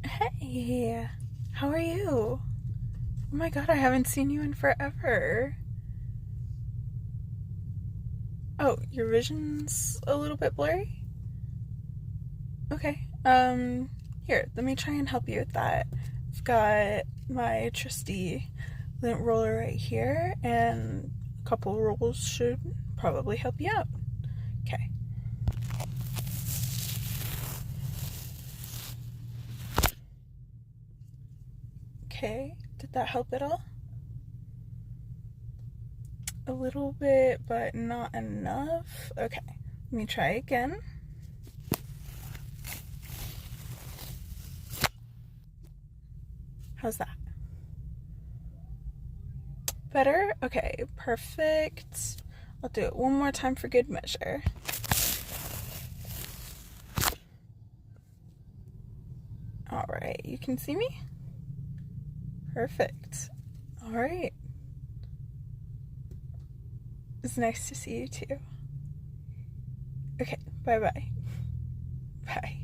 Hey, how are you? Oh my god, I haven't seen you in forever. Oh, your vision's a little bit blurry? Okay, here, let me try and help you with that. I've got my trusty lint roller right here, and a couple rolls should probably help you out. Okay. Okay, did that help at all? A little bit, but not enough. Okay, let me try again. How's that? Better? Okay, perfect. I'll do it one more time for good measure. Alright, you can see me? Perfect. Alright. It's nice to see you too. Okay, bye-bye. Bye.